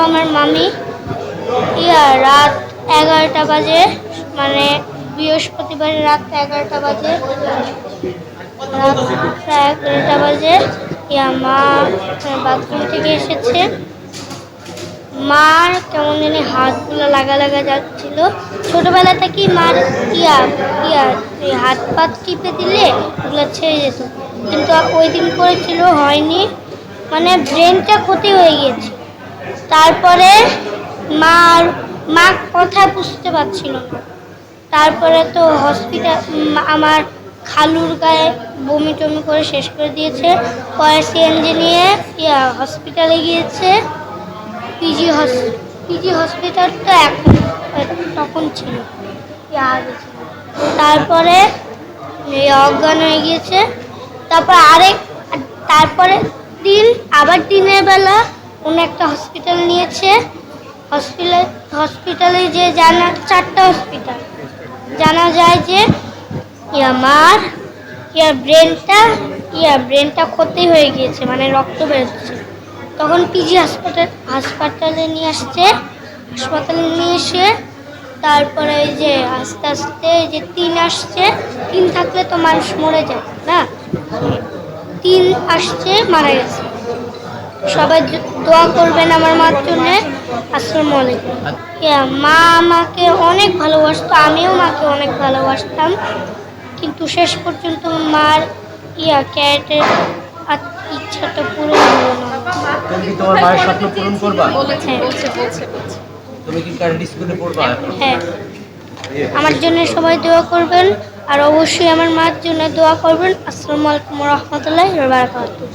আমার মামি রাত 11টা বাজে, মানে বৃহস্পতিবার রাত 11টা বাজে, রাত 11টা বাজে মা বাথরুম থেকে এসেছে। মার কেমন জানি হাতগুলো লাগা যাচ্ছিল। ছোটবেলা থেকেই মার হাত পা টিপে দিলে ওগুলো ছেড়ে যেত, কিন্তু ওই দিন করেছিল হয়নি, মানে ব্রেনটা ক্ষতি হয়ে গিয়েছে। তারপরে মা কথা বুঝতে পারছিল না। তারপরে তো আমার খালুর গায়ে বমি টমি করে শেষ করে দিয়েছে। পরে সিএনজি নিয়ে হসপিটালে গিয়েছে। পিজি হসপিটালটা তখন ছিল, তারপরে অজ্ঞান হয়ে গিয়েছে। তারপরে আবার দিনের বেলা অন্য একটা হসপিটাল নিয়েছে। হসপিটালে যে চারটা হসপিটাল জানা যায় যে আমার ব্রেনটা ক্ষতি হয়ে গিয়েছে, মানে রক্ত বেরোচ্ছে। তখন পিজি হাসপাতালে নিয়ে এসে তারপরে ওই যে আস্তে আস্তে যে 3 আসছে, 3 থাকলে তো মানুষ মরে যায় না, 3 আসছে, মারা গেছে। সবাই দোয়া করবেন আমার মার জন্য। আসসালামু আলাইকুম। মা আমাকে অনেক ভালোবাসতো, আমিও মাকে অনেক ভালোবাসতাম, কিন্তু শেষ পর্যন্ত মার ক্যারেটের ইচ্ছাটা পূরণ হলো না। তুমি কি তোমার মায়ের স্বপ্ন পূরণ করবা? তুমি কি ক্যারেট স্কুলে পড়বা? হ্যাঁ। আমার জন্য সবাই দোয়া করবেন, আর অবশ্যই আমার মার জন্য দোয়া করবেন। আসসালামু আলাইকুম ওয়া রাহমাতুল্লাহি ওয়া বারাকাতুহু।